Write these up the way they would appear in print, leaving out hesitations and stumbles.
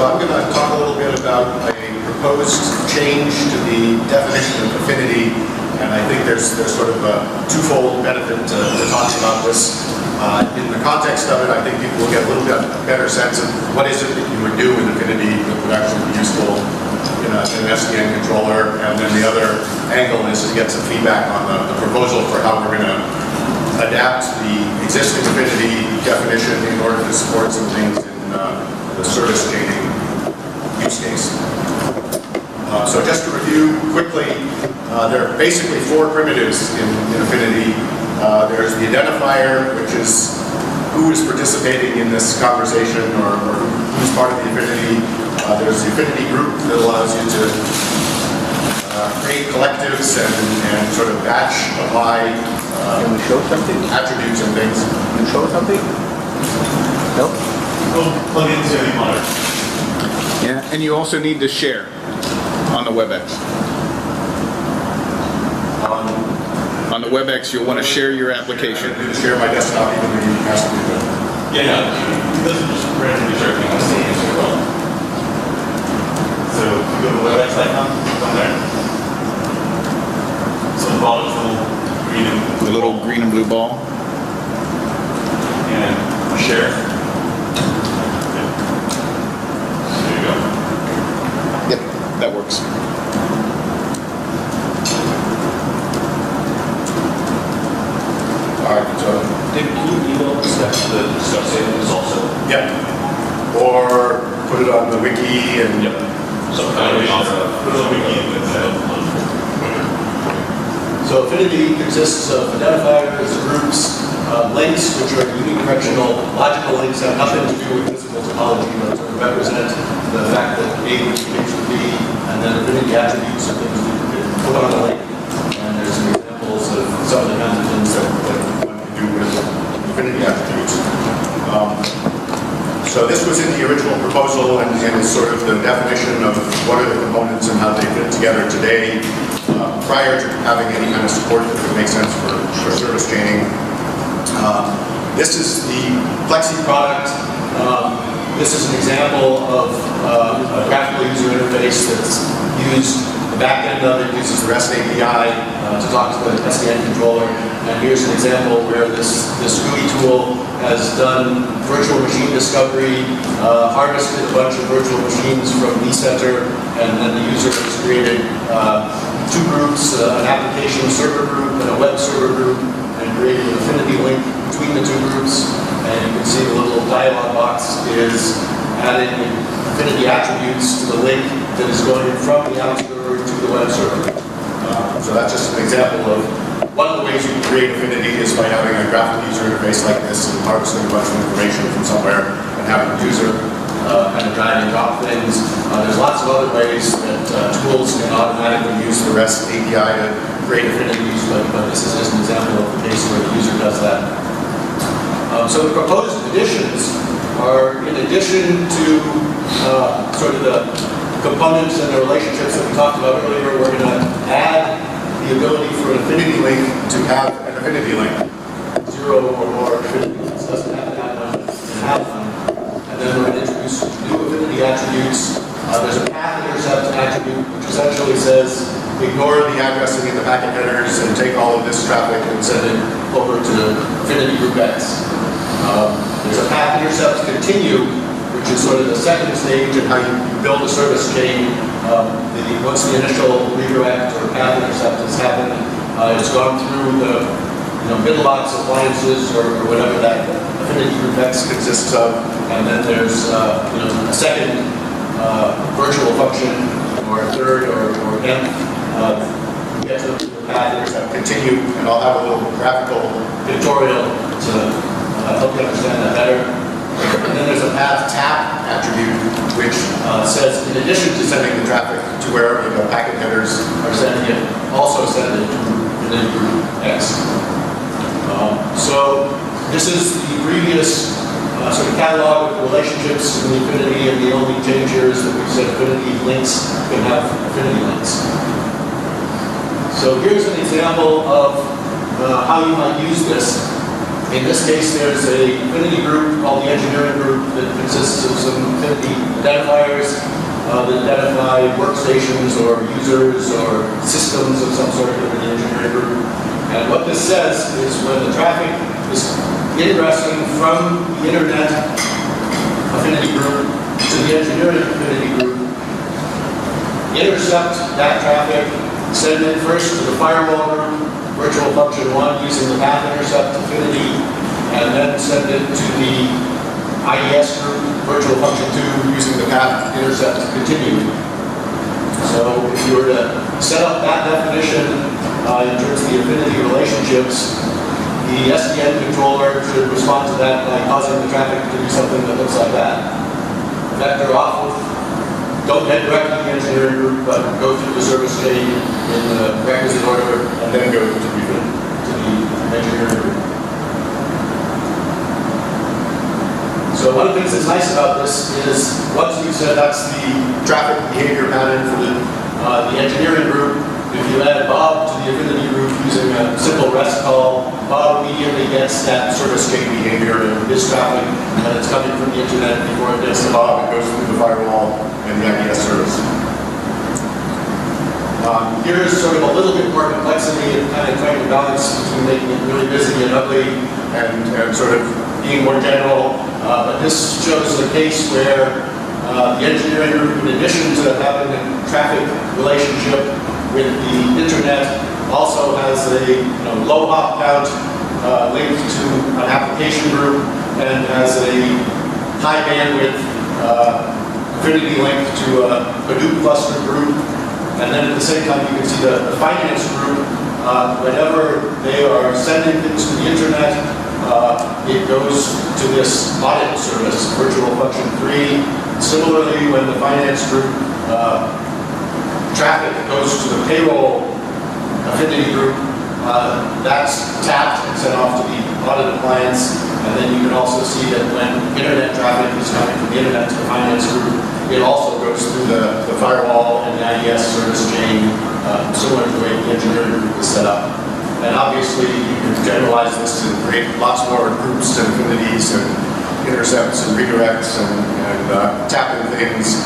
I'm going to talk a little bit about a proposed change to the definition of affinity, and I think there's sort of a twofold benefit to talking about this. In the context of it, I think people will get a little bit better sense of what is it that you would do with affinity that would actually be useful in an SDN controller, and then the other angle is to get some feedback on the proposal for how we're going to adapt the existing affinity definition in order to support some things in the service chaining use case. So just to review quickly, there are basically four primitives in affinity. There's the identifier, which is who is participating in this conversation or who's part of the affinity. There's the affinity group that allows you to create collectives and sort of batch apply Can we show something? attributes and things. Can you show something? No? We'll plug into any monitor. Yeah, and you also need to share on the WebEx. On the WebEx, you'll want to share your application. I'm going to share my desktop even when you ask me to. Yeah, it doesn't just randomly share everything on Steam as well. So if you go to the WebEx icon, click on there. So the ball is The little green and blue ball. and share. There you go. Yep, that works. All right, so Can you email the stuff savings also? yeah, or put it on the wiki and Yep. Some kind of awesome. Put it on the wiki and then So affinity consists of identifiers, groups, links, which are unidirectional logical links that have nothing to do with physical topology, but to represent the fact that A which things would be, and then affinity attributes are things that you can put on a link. And there's some examples of some of the kinds of things that one can do with affinity attributes. So this was in the original proposal and is sort of the definition of what are the components and how they fit together today, prior to having any kind of support that would make sense for service chaining. This is the Plexxi product. This is an example of a graphical user interface that's used. The back end of it uses the REST API to talk to the SDN controller. And here's an example where this GUI tool has done virtual machine discovery, harvested a bunch of virtual machines from vCenter, and then the user has created two groups, an application server group and a web server group, and created an affinity link between the two groups. And you can see the little dialog box is adding affinity attributes to the link that is going from the app server to the web server. So that's just an example of one of the ways you can create affinity is by having a graphical user interface like this and harvesting a bunch of information from somewhere and having the user kind of drag and drop things. There's lots of other ways that tools can automatically use the REST API to create affinities, but this is just an example of the case where the user does that. So the proposed additions are, in addition to sort of the components and the relationships that we talked about earlier, we're going to add the ability for an affinity link to have an affinity link. 0 or more affinity links. Doesn't have to have one, it have one. And then we're going to introduce new affinity attributes. There's a path intercept attribute, which essentially says ignore the addressing in the packet headers and take all of this traffic and send it over to affinity group X. There's a path intercept continue, which is sort of the second stage in how you build a service chain. Once the initial redirect or path intercept has happened, it's gone through the middle box appliances or whatever that affinity group X consists of, and then there's a second virtual function or a third or nth. Get to the path intercept continue, and I'll have a little graphical pictorial to help you understand that better. And then there's a path tap attribute, which says, in addition to sending the traffic to wherever the packet headers are sending it, also send it to group X. So this is the previous sort of catalog of relationships in the affinity, and the only change here is that we said affinity links can have affinity links. So here's an example of how you might use this In this case, there's a Affinity group called the engineering group that consists of some Affinity identifiers that identify workstations or users or systems of some sort within the engineering group. And what this says is when the traffic is ingressing from the internet Affinity group to the engineering Affinity group, intercept that traffic, send it first to the firewall group, virtual function 1 using the path intercept Affinity, and then send it to the IDS group, virtual function 2 using the path intercept continuing. So if you were to set up that definition in terms of the Affinity relationships, the SDN controller should respond to that by causing the traffic to do something that looks like that. Vector off with, don't head directly to the engineering group, but go through the service chain in the requisite order, and then go to the engineering group. So one of the things that's nice about this is, once you said that's the traffic behavior pattern for the engineering group, if you add Bob to the Affinity group using a simple REST call, Bob immediately gets that service chain behavior in his traffic, and it's coming from the internet before it gets to Bob. It goes through the firewall and the IDS service. Here's sort of a little bit more complexity and kind of trying to balance between making it really busy and ugly and sort of being more general. But this shows a case where the engineering group, in addition to having a traffic relationship with the internet, also has a low hop count linked to an application group and has a high bandwidth Affinity link to a Hadoop cluster group. And then at the same time, you can see the finance group, whenever they are sending things to the internet, it goes to this audit service, virtual function 3. Similarly, when the finance group traffic goes to the payroll Affinity group, that's tapped and sent off to the audit appliance. And then you can also see that when internet traffic is coming from the internet to the finance group, it also goes through the firewall and the IDS service chain, similar to the way the engineering group is set up. And obviously, you can generalize this to create lots more groups and affinities and intercepts and redirects and tapping things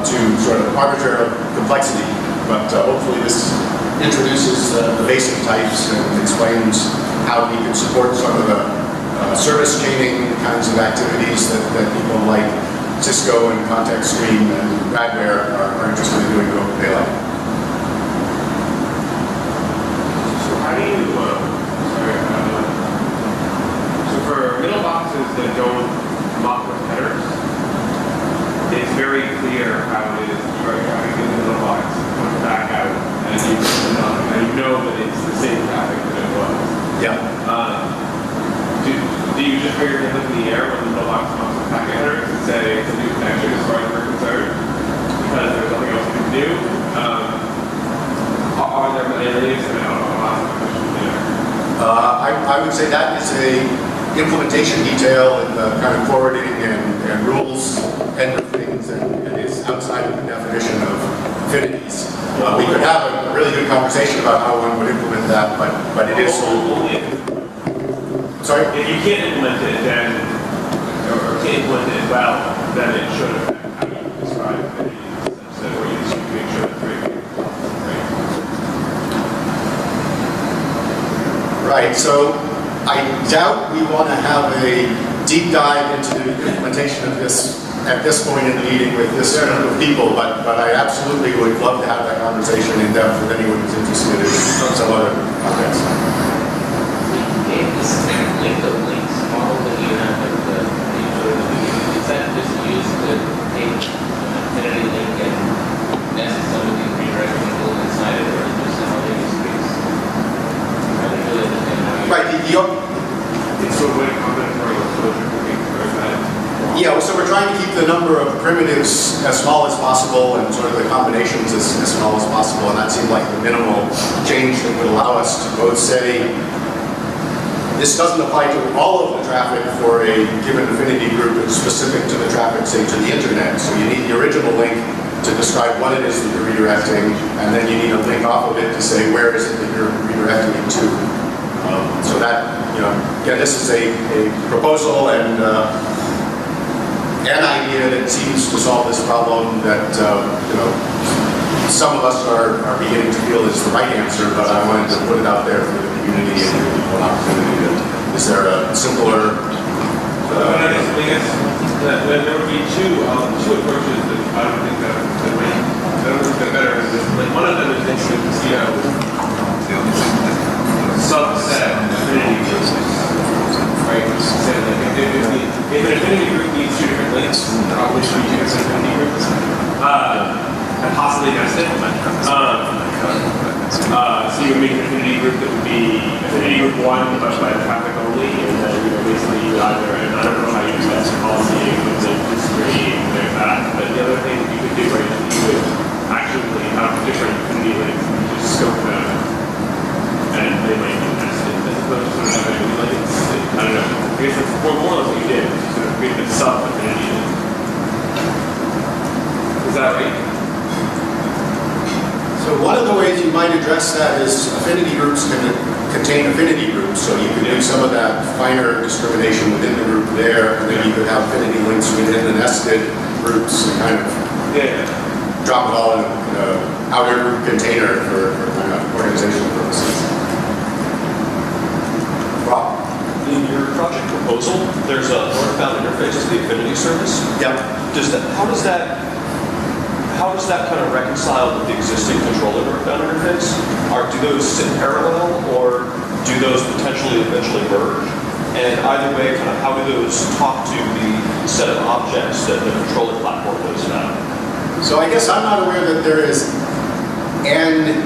to sort of arbitrary complexity. But hopefully this introduces the basic types and explains how we can support some of the service chaining kinds of activities that people like Cisco and Context Stream and Radware are interested in doing with OpenDaylight. So how do you, so for middle boxes that don't lock with headers, it's very clear how it is you're trying to get the middle box, put it back out, and you know that it's the same traffic that it was. Yeah. Do you just figure it in the air when the middle box comes with packet headers and say it's a new connection as far as we're concerned because there's nothing else we can do? Are there areas that I'll ask the question later? I would say that is a implementation detail in the kind of forwarding and rules end of things, and it is outside of the definition of affinities. We could have a really good conversation about how one would implement that, but it is only. Sorry? If you can't implement it, then, or can't implement it well, then it should affect how you describe affinities, instead where you just make sure that Right, so I doubt we want to have a deep dive into the implementation of this at this point in the meeting with this group of people, but I absolutely would love to have that conversation in depth with anyone who's interested in some other context. Link of links model that you have with the is that just used to take an affinity link and nest some of these redirecting tools inside it, or is there some other use case? I don't really understand how you... Right, it's sort of like combinatorial exposure looking for that. yeah, so we're trying to keep the number of primitives as small as possible and sort of the combinations as small as possible, and that seemed like the minimal change that would allow us to both say this doesn't apply to all of the traffic for a given affinity group. It's specific to the traffic, say, to the internet. So you need the original link to describe what it is that you're redirecting, and then you need a link off of it to say where is it that you're redirecting it to. So that, again, this is a proposal and an idea that seems to solve this problem that, some of us are beginning to feel is the right answer, but I wanted to put it out there for the community and give people an opportunity. Is there a simpler? I guess that there would be two approaches that I don't think that are better. Like one of them is subset affinity groups, right? So like if an affinity group needs two different links, probably should be two different affinity groups, and possibly nested. So you would make an affinity group that would be affinity group 1, but by traffic only, and then basically you would either, and I don't know how you do that policy, you would disagree, there's that. But the other thing that you could do, right, is you would actually have different affinity links, and you just scope them, and they might be nested. As opposed to sort of having links, I don't know. I guess that's more or less what you did, you sort of created a sub-affinity link. Is that right? So one of the ways you might address that is affinity groups can contain affinity groups, so you could do some of that finer discrimination within the group there, and then you could have affinity links within the nested groups and kind of drop it all in an outer group container for kind of organizational purposes. Rob? In your project proposal, there's a northbound interface to the Affinity service. Yep. How does that kind of reconcile with the existing controller northbound interface? Do those sit parallel, or do those potentially eventually merge? And either way, kind of how do those talk to the set of objects that the controller platform lays out? So I guess I'm not aware that there is an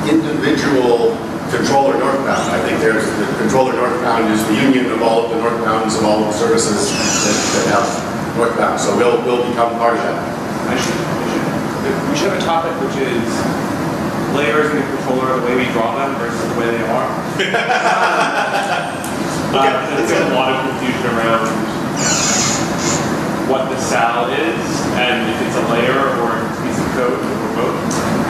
individual controller northbound. I think there's the controller northbound is the union of all of the northbounds of all of the services that have northbound. So we'll become part of that. We should have a topic which is layers in the controller, the way we draw them versus the way they are. There's a lot of confusion around what the SAL is, and if it's a layer or a piece of code or both,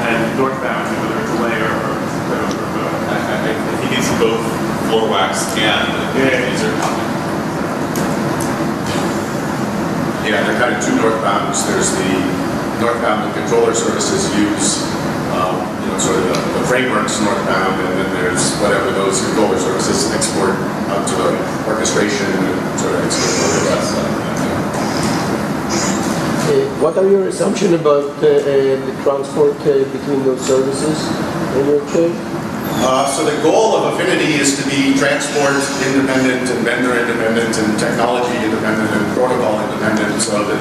and northbound, whether it's a layer or a piece of code or both. I think it's both floor wax and user topic. Yeah, there are kind of two northbounds. There's the northbound the controller services use, sort of the frameworks northbound, and then there's whatever those controller services export out to the orchestration and sort of export over the rest. What are your assumptions about the transport between those services in your chain? So the goal of Affinity is to be transport independent and vendor independent and technology independent and protocol independent, so that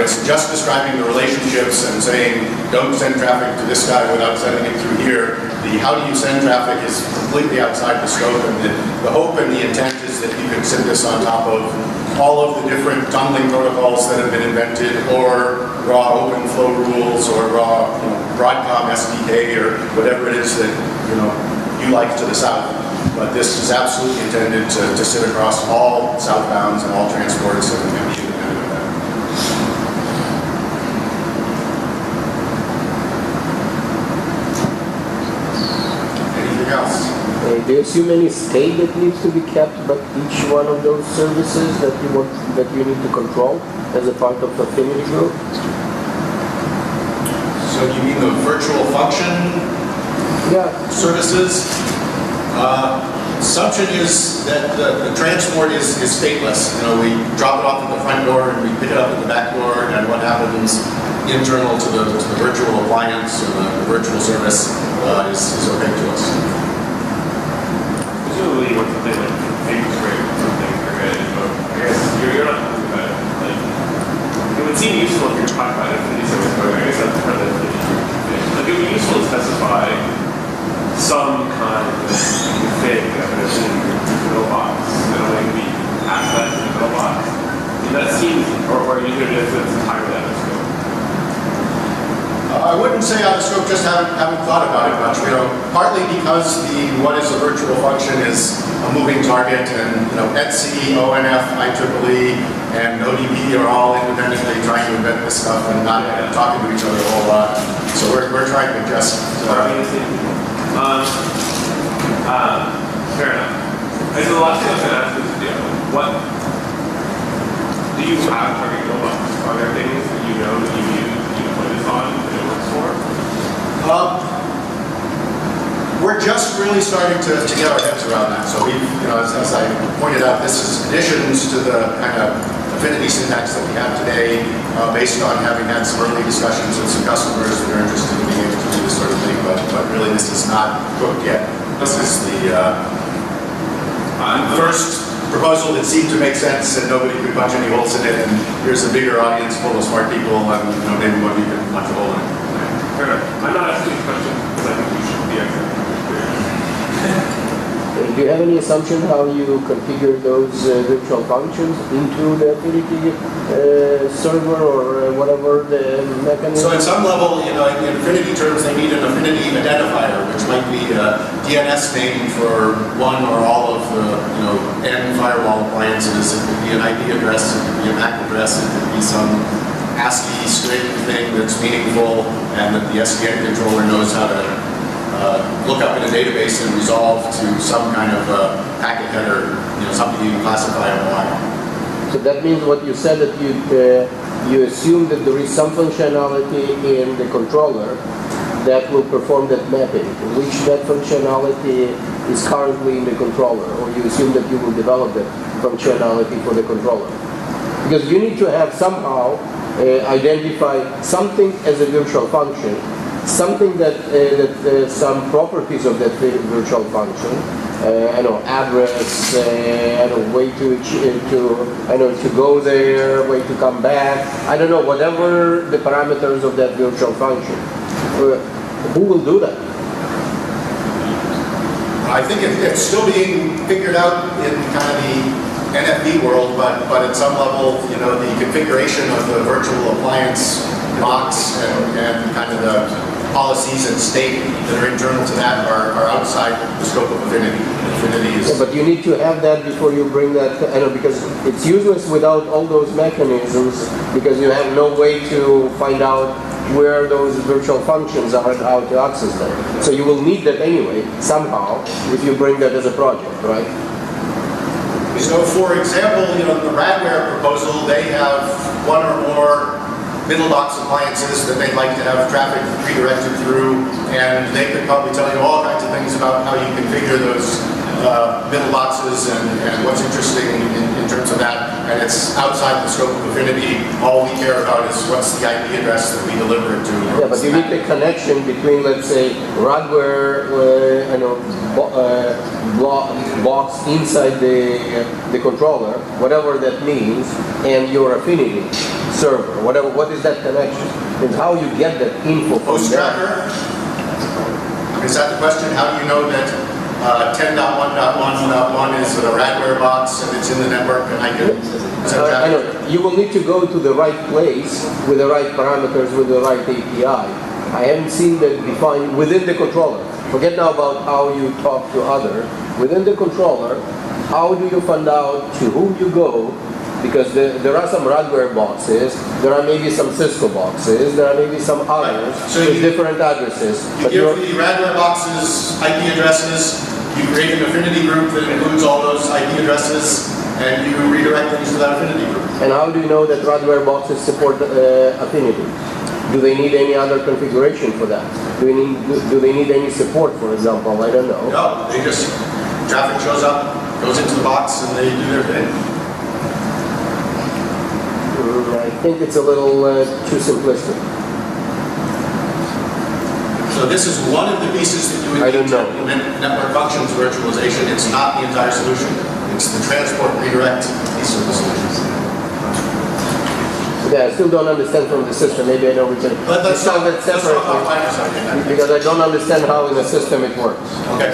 it's just describing the relationships and saying don't send traffic to this guy without sending it through here. The how do you send traffic is completely outside the scope, and the hope and the intent is that you can sit this on top of all of the different tunneling protocols that have been invented, or raw open flow rules, or raw Broadcom SDK, or whatever it is that you like to the south. But this is absolutely intended to sit across all southbounds and all transports and be independent of that. Anything else? Do you assume any state that needs to be kept by each one of those services that you need to control as a part of Affinity Group? So you mean the virtual function services? Assumption is that the transport is stateless. We drop it off at the front door and we pick it up at the back door, and what happens internal to the virtual appliance or the virtual service is opaque to us. Presumably, what's something like configures rate or something, I guess you're not talking about it. Like, it would seem useful if you're talking about Affinity service code. I guess that's part of the like, it would be useful to specify some kind of config of an Affinity middle box. And only to be past that to the middle box. And that seems, or you could if it's entirely out of scope. I wouldn't say out of scope, just haven't thought about it much. Partly because what is a virtual function is a moving target, and Etsy, ONF, IEEE, and ODB are all independently trying to invent this stuff and not talking to each other a whole lot. So we're trying to just. Fair enough. And the last thing I was going to ask is, what do you have target robots? Are there things that you know that you use, that you put this on, that it works for? We're just really starting to get our heads around that. So we've, as I pointed out, this is additions to the kind of affinity syntax that we have today, based on having had some early discussions with some customers that are interested in being able to do this sort of thing. But really, this is not cooked yet. This is the first proposal that seemed to make sense, and nobody could punch any holes in it. And here's a bigger audience full of smart people, and maybe one we can punch a hole in. Fair enough. I'm not asking these questions because I think you should be asking. Do you have any assumption how you configure those virtual functions into the Affinity server or whatever the mechanism? So at some level, in Affinity terms, they need an Affinity identifier, which might be a DNS name for one or all of the, N firewall appliances. It could be an IP address, it could be a MAC address, it could be some ASCII string thing that's meaningful, and that the SDN controller knows how to look up in a database and resolve to some kind of packet header, something you can classify online. So that means what you said, that you assume that there is some functionality in the controller that will perform that mapping, which that functionality is currently in the controller, or you assume that you will develop that functionality for the controller. Because you need to have somehow identify something as a virtual function, something that some properties of that virtual function, address, way to go there, way to come back. I don't know, whatever the parameters of that virtual function. Who will do that? I think it's still being figured out in kind of the NFV world, but at some level, the configuration of the virtual appliance box and kind of the policies and state that are internal to that are outside the scope of Affinity. Affinity is... Yeah, but you need to have that before you bring that, because it's useless without all those mechanisms, because you have no way to find out where those virtual functions are and how to access them. So you will need that anyway, somehow, if you bring that as a project, right? So for example, the Radware proposal, they have one or more middle box appliances that they'd like to have traffic redirected through, and they could probably tell you all kinds of things about how you configure those middle boxes and what's interesting in terms of that. And it's outside the scope of Affinity. All we care about is what's the IP address that we deliver it to. Yeah, but you need the connection between, let's say, Radware, box inside the controller, whatever that means, and your Affinity server, whatever. What is that connection? And how you get that info from Host tracker? Is that the question? How do you know that 10.1.1.1 is a Radware box and it's in the network and I can send I traffic? know. You will need to go to the right place with the right parameters, with the right API. I haven't seen that defined within the controller. Forget now about how you talk to others. Within the controller, how do you find out to whom you go? Because there are some Radware boxes, there are maybe some Cisco boxes, there are maybe some others with different addresses. You give the Radware boxes IP addresses, you create an Affinity group that includes all those IP addresses, and you redirect things to that Affinity group. And how do you know that Radware boxes support Affinity? Do they need any other configuration for that? Do they need any support, for example? I don't know. No, they just, traffic shows up, goes into the box, and they do their thing. I think it's a little too simplistic. So this is one of the pieces that you would need to implement network functions virtualization. It's not the entire solution. It's the transport redirect piece of the solution. Yeah, I still don't understand from the system. Maybe I know we can solve it separately. Because I don't understand how in the system it works. Okay.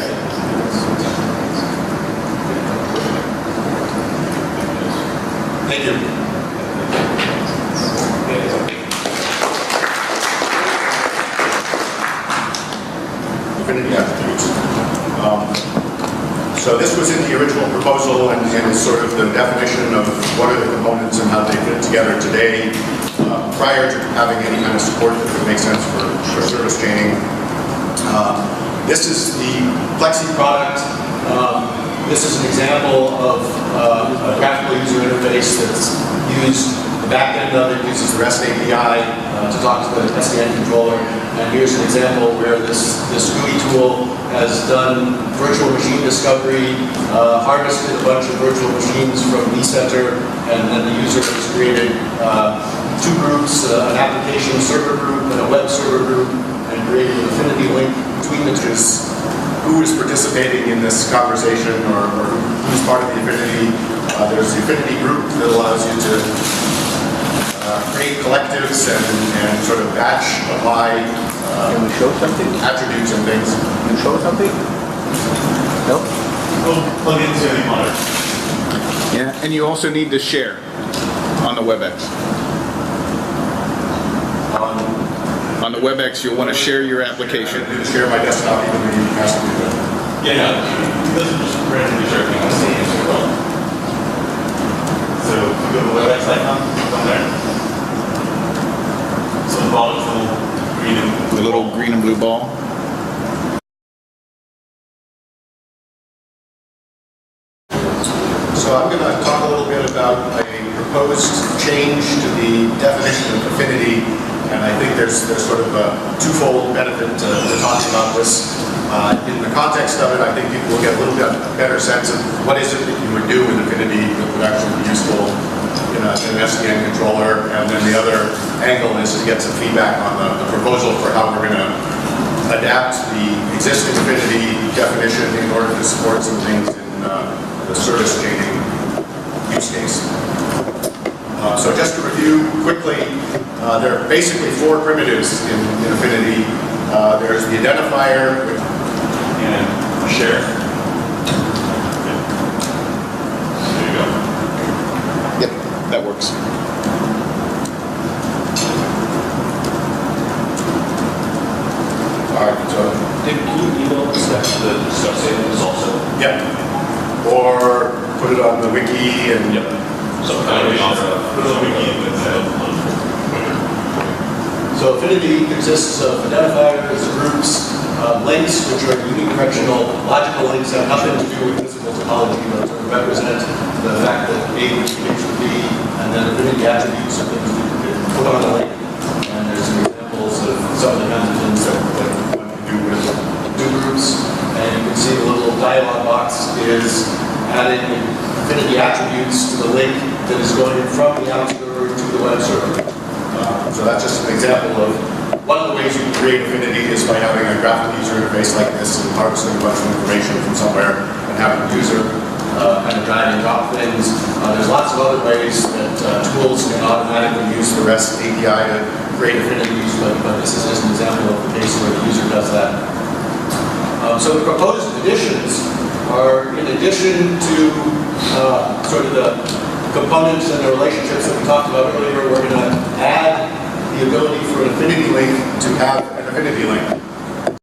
Thank you. So this was in the original proposal and is sort of the definition of what are the components and how they fit together today, prior to having any kind of support that would make sense for service chaining. This is the Plexxi product. This is an example of a graphical user interface that's used. The back end of it uses the REST API to talk to the SDN controller. And here's an example where this GUI tool has done virtual machine discovery, harvested a bunch of virtual machines from vCenter, and then the user has created two groups, an application server group and a web server group, and created an affinity link between the two. Who is participating in this conversation, or who's part of the Affinity. There's the Affinity group that allows you to create collectives and sort of batch apply Can we show something? attributes and things. Can you show something? No? We'll plug into the monitor. Yeah, and you also need to share on the WebEx. On the WebEx, you'll want to share your application. I didn't share my desktop even when you asked me to. Yeah, no, this is just randomly searching on the answer well. So if you go to the WebEx icon, click on there. So the ball is The little green and blue ball. So I'm going to talk a little bit about a proposed change to the definition of affinity, and I think there's sort of a twofold benefit to talking about this. In the context of it, I think people will get a little bit better sense of what is it that you would do with affinity that would actually be useful in an SDN controller, and then the other angle is to get some feedback on the proposal for how we're going to adapt the existing affinity definition in order to support some things in the service chaining use case. So just to review quickly, there are basically four primitives in Affinity. There's the identifier, and share. There you go. Yep, that works. all right, so Dave, can you email us the discussing this also? yeah, or put it on the wiki and Yep. So that would be awesome. Put it on the wiki and So Affinity consists of identifiers, groups, links, which are unidirectional logical links that have nothing to do with physical topology, but sort of represent the fact that A links with B, and then Affinity attributes are things that you can put on a link. And there's some examples of some of the kinds of things that one can do with two groups. And you can see the little dialog box is adding Affinity attributes to the link that is going from the app server to the web server. So that's just an example of one of the ways you can create affinity is by having a graphical user interface like this and harvesting a bunch of information from somewhere and having the user kind of drag and drop things. There's lots of other ways that tools can automatically use the REST API to create affinities, but this is just an example of the case where the user does that. So the proposed additions are, in addition to sort of the components and the relationships that we talked about earlier, we're going to add the ability for an affinity link to have an affinity link.